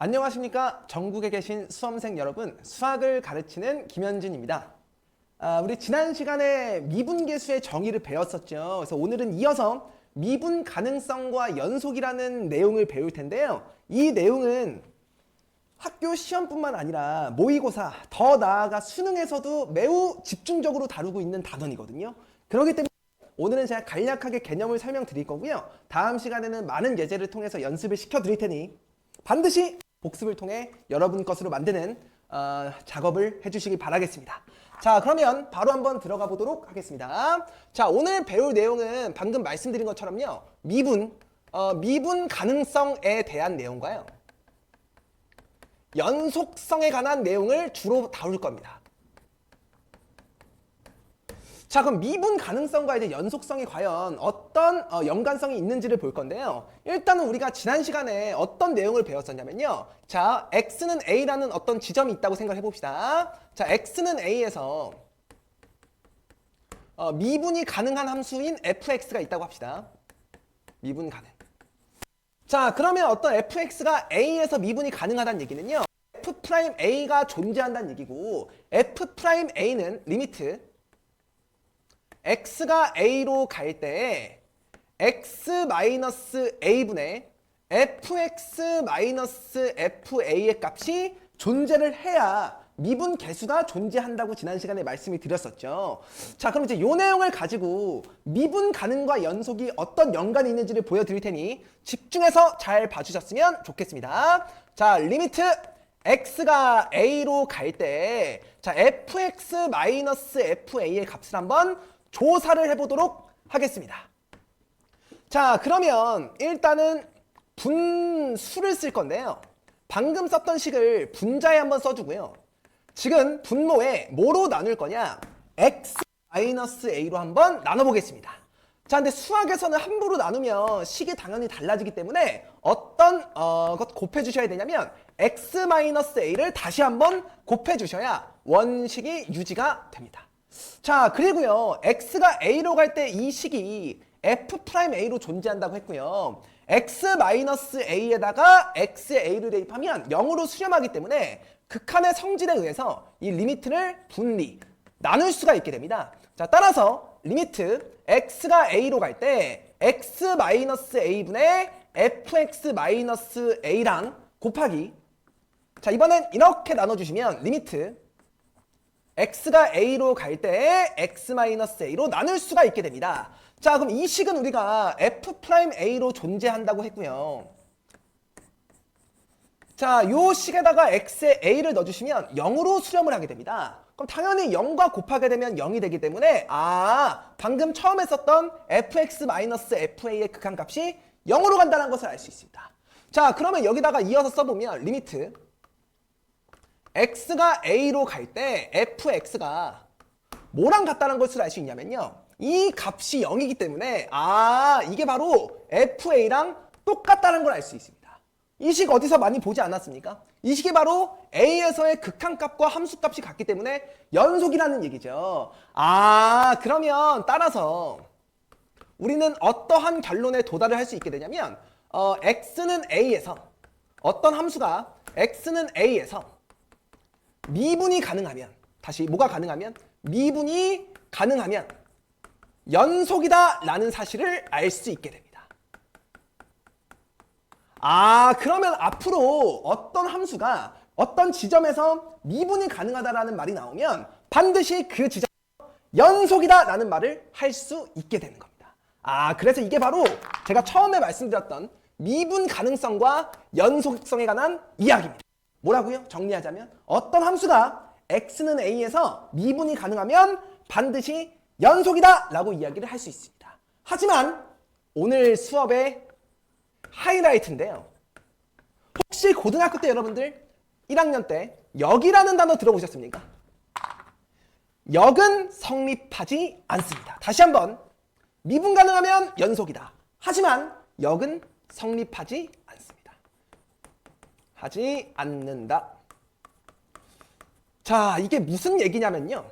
안녕하십니까. 전국에 계신 수험생 여러분, 수학을 가르치는 김현진입니다. 우리 지난 시간에 미분계수의 정의를 배웠었죠. 그래서 오늘은 이어서 미분 가능성과 연속이라는 내용을 배울 텐데요. 이 내용은 학교 시험뿐만 아니라 모의고사, 더 나아가 수능에서도 매우 집중적으로 다루고 있는 단원이거든요. 그렇기 때문에 오늘은 제가 간략하게 개념을 설명드릴 거고요. 다음 시간에는 많은 예제를 통해서 연습을 시켜드릴 테니 반드시 복습을 통해 여러분 것으로 만드는 작업을 해주시기 바라겠습니다. 자, 그러면 바로 한번 들어가 보도록 하겠습니다. 자, 오늘 배울 내용은 방금 말씀드린 것처럼요. 미분 가능성에 대한 내용과요. 연속성에 관한 내용을 주로 다룰 겁니다. 자, 그럼 미분 가능성과 이제 연속성이 과연 어떤 연관성이 있는지를 볼 건데요. 일단은 우리가 지난 시간에 어떤 내용을 배웠었냐면요. 자, x는 a라는 어떤 지점이 있다고 생각해 봅시다. 자, x는 a에서 미분이 가능한 함수인 fx가 있다고 합시다. 미분 가능. 자, 그러면 어떤 fx가 a에서 미분이 가능하다는 얘기는요. f'a가 존재한다는 얘기고 f'a는 리미트 x가 a로 갈 때 x-a분의 fx-fa의 값이 존재를 해야 미분 계수가 존재한다고 지난 시간에 말씀을 드렸었죠. 자, 그럼 이제 이 내용을 가지고 미분 가능과 연속이 어떤 연관이 있는지를 보여드릴 테니 집중해서 잘 봐주셨으면 좋겠습니다. 자, 리미트 x가 a로 갈 때 자, fx-fa의 값을 한번 조사를 해보도록 하겠습니다. 자, 그러면 일단은 분수를 쓸 건데요. 방금 썼던 식을 분자에 한번 써주고요. 지금 분모에 뭐로 나눌 거냐? x-a로 한번 나눠보겠습니다. 자, 근데 수학에서는 함부로 나누면 식이 당연히 달라지기 때문에 어떤 것 곱해주셔야 되냐면 x-a를 다시 한번 곱해주셔야 원식이 유지가 됩니다. 자, 그리고요. x가 a로 갈 때 이 식이 f'a로 존재한다고 했고요. x-a에다가 x의 a를 대입하면 0으로 수렴하기 때문에 극한의 성질에 의해서 이 리미트를 분리, 나눌 수가 있게 됩니다. 자, 따라서 리미트 x가 a로 갈 때 x-a분의 fx-a랑 곱하기, 자, 이번엔 이렇게 나눠주시면 리미트 x가 a로 갈 때 x-a로 나눌 수가 있게 됩니다. 자, 그럼 이 식은 우리가 f'a로 존재한다고 했고요. 자, 요 식에다가 x에 a를 넣어주시면 0으로 수렴을 하게 됩니다. 그럼 당연히 0과 곱하게 되면 0이 되기 때문에 방금 처음에 썼던 fx-fa의 극한값이 0으로 간다는 것을 알 수 있습니다. 자, 그러면 여기다가 이어서 써보면 리미트 x가 a로 갈 때 fx가 뭐랑 같다는 것을 알 수 있냐면요. 이 값이 0이기 때문에 이게 바로 fa랑 똑같다는 걸 알 수 있습니다. 이 식 어디서 많이 보지 않았습니까? 이 식이 바로 a에서의 극한값과 함수값이 같기 때문에 연속이라는 얘기죠. 그러면 따라서 우리는 어떠한 결론에 도달을 할 수 있게 되냐면 x는 a에서 어떤 함수가 x는 a에서 미분이 가능하면, 다시 뭐가 가능하면? 미분이 가능하면 연속이다 라는 사실을 알 수 있게 됩니다. 그러면 앞으로 어떤 함수가 어떤 지점에서 미분이 가능하다라는 말이 나오면 반드시 그 지점 연속이다 라는 말을 할 수 있게 되는 겁니다. 그래서 이게 바로 제가 처음에 말씀드렸던 미분 가능성과 연속성에 관한 이야기입니다. 뭐라고요? 정리하자면 어떤 함수가 x는 a에서 미분이 가능하면 반드시 연속이다 라고 이야기를 할 수 있습니다. 하지만 오늘 수업의 하이라이트인데요. 혹시 고등학교 때 여러분들 1학년 때 역이라는 단어 들어보셨습니까? 역은 성립하지 않습니다. 다시 한번, 미분 가능하면 연속이다. 하지만 역은 성립하지 않습니다. 하지 않는다. 자, 이게 무슨 얘기냐면요.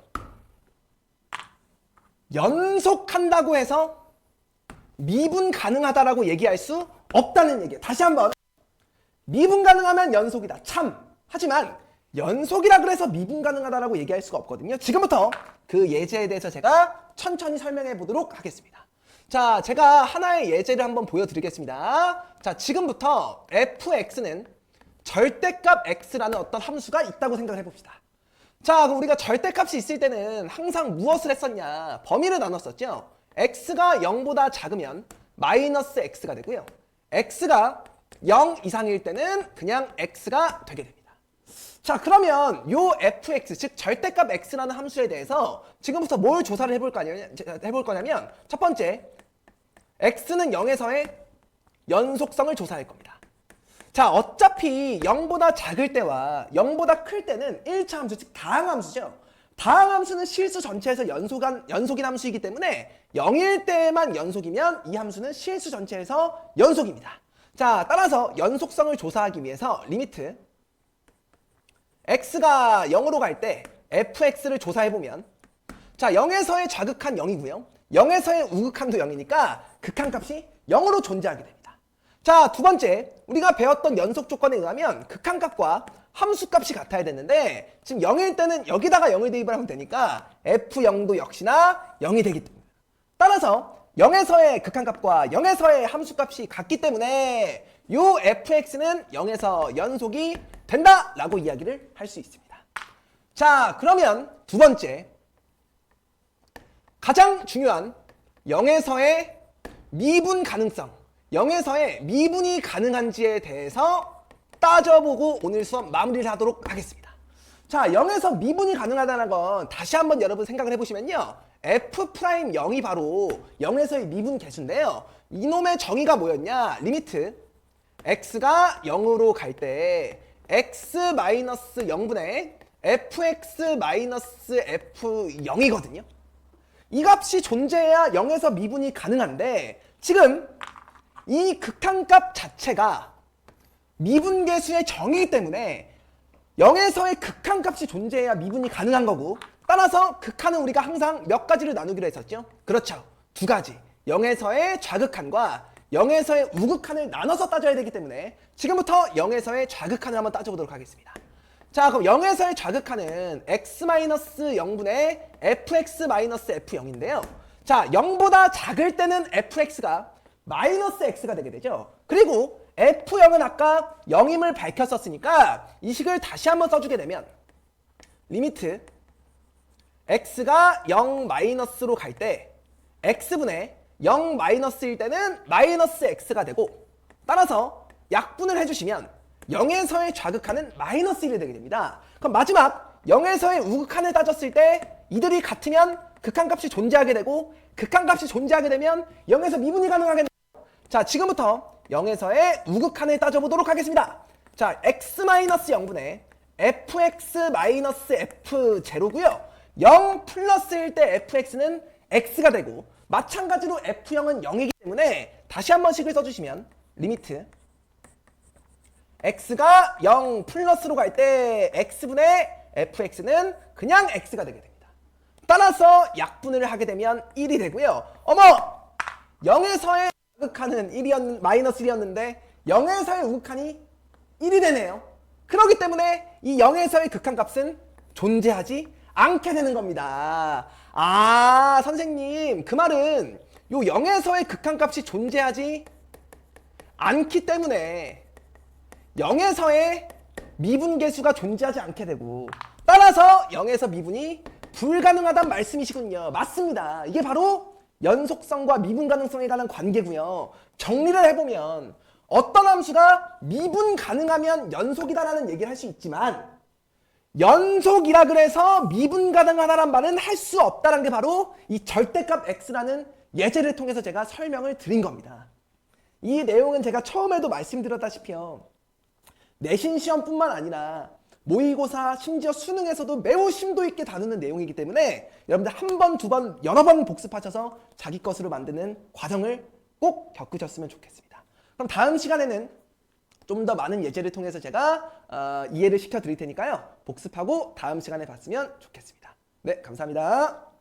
연속한다고 해서 미분 가능하다라고 얘기할 수 없다는 얘기예요. 다시 한번, 미분 가능하면 연속이다. 참! 하지만 연속이라 그래서 미분 가능하다라고 얘기할 수가 없거든요. 지금부터 그 예제에 대해서 제가 천천히 설명해 보도록 하겠습니다. 자, 제가 하나의 예제를 한번 보여드리겠습니다. 자, 지금부터 fx는 절대값 x라는 어떤 함수가 있다고 생각을 해봅시다. 자, 그럼 우리가 절대값이 있을 때는 항상 무엇을 했었냐? 범위를 나눴었죠. x가 0보다 작으면 마이너스 x가 되고요. x가 0 이상일 때는 그냥 x가 되게 됩니다. 자, 그러면 요 fx, 즉 절대값 x라는 함수에 대해서 지금부터 뭘 조사를 해볼 거냐면 첫 번째, x는 0에서의 연속성을 조사할 겁니다. 자, 어차피 0보다 작을 때와 0보다 클 때는 1차 함수, 즉 다항함수죠. 다항함수는 실수 전체에서 연속인 함수이기 때문에 0일 때만 연속이면 이 함수는 실수 전체에서 연속입니다. 자, 따라서 연속성을 조사하기 위해서 리미트 x가 0으로 갈 때 fx를 조사해보면 자, 0에서의 좌극한 0이고요. 0에서의 우극한도 0이니까 극한값이 0으로 존재하게 됩니다. 자, 두 번째, 우리가 배웠던 연속 조건에 의하면 극한값과 함수값이 같아야 되는데 지금 0일 때는 여기다가 0을 대입을 하면 되니까 f0도 역시나 0이 되기 때문에 따라서 0에서의 극한값과 0에서의 함수값이 같기 때문에 요 fx는 0에서 연속이 된다라고 이야기를 할 수 있습니다. 자, 그러면 두 번째, 가장 중요한 0에서의 미분 가능성, 0에서의 미분이 가능한지에 대해서 따져보고 오늘 수업 마무리를 하도록 하겠습니다. 자, 0에서 미분이 가능하다는 건 다시 한번 여러분 생각을 해보시면요. f'0이 바로 0에서의 미분 계수인데요. 이놈의 정의가 뭐였냐? 리미트 x가 0으로 갈 때 x-0분의 fx-f0이거든요. 이 값이 존재해야 0에서 미분이 가능한데 지금 이 극한값 자체가 미분계수의 정의이기 때문에 0에서의 극한값이 존재해야 미분이 가능한 거고 따라서 극한은 우리가 항상 몇 가지를 나누기로 했었죠? 그렇죠. 두 가지. 0에서의 좌극한과 0에서의 우극한을 나눠서 따져야 되기 때문에 지금부터 0에서의 좌극한을 한번 따져보도록 하겠습니다. 자, 그럼 0에서의 좌극한은 x-0분의 fx-f0인데요. 자, 0보다 작을 때는 fx가 마이너스 x가 되게 되죠. 그리고 f0은 아까 0임을 밝혔었으니까 이 식을 다시 한번 써주게 되면 리미트 x가 0 마이너스로 갈 때 x분의 0 마이너스일 때는 마이너스 x가 되고 따라서 약분을 해주시면 0에서의 좌극한은 마이너스 1이 되게 됩니다. 그럼 마지막 0에서의 우극한을 따졌을 때 이들이 같으면 극한값이 존재하게 되고 극한값이 존재하게 되면 0에서 미분이 가능하게 됩니다. 자, 지금부터 0에서의 우극한을 따져보도록 하겠습니다. 자, x-0분의 fx-f0고요. 0 플러스일 때 fx는 x가 되고 마찬가지로 f0은 0이기 때문에 다시 한번 식을 써주시면 리미트 x가 0 플러스로 갈 때 x분의 fx는 그냥 x가 되게 됩니다. 따라서 약분을 하게 되면 1이 되고요. 어머! 0에서의 우극한은 마이너스 1이었는데 0에서의 우극한이 1이 되네요. 그렇기 때문에 이 0에서의 극한값은 존재하지 않게 되는 겁니다. 아, 선생님, 그 말은 요 0에서의 극한값이 존재하지 않기 때문에 0에서의 미분계수가 존재하지 않게 되고 따라서 0에서 미분이 불가능하다는 말씀이시군요. 맞습니다. 이게 바로 연속성과 미분 가능성에 관한 관계고요. 정리를 해보면 어떤 함수가 미분 가능하면 연속이다라는 얘기를 할 수 있지만 연속이라 그래서 미분 가능하다란 말은 할 수 없다는 게 바로 이 절대값 x라는 예제를 통해서 제가 설명을 드린 겁니다. 이 내용은 제가 처음에도 말씀드렸다시피요. 내신 시험뿐만 아니라 모의고사 심지어 수능에서도 매우 심도 있게 다루는 내용이기 때문에 여러분들 한 번, 두 번, 여러 번 복습하셔서 자기 것으로 만드는 과정을 꼭 겪으셨으면 좋겠습니다. 그럼 다음 시간에는 좀 더 많은 예제를 통해서 제가 이해를 시켜드릴 테니까요. 복습하고 다음 시간에 봤으면 좋겠습니다. 네, 감사합니다.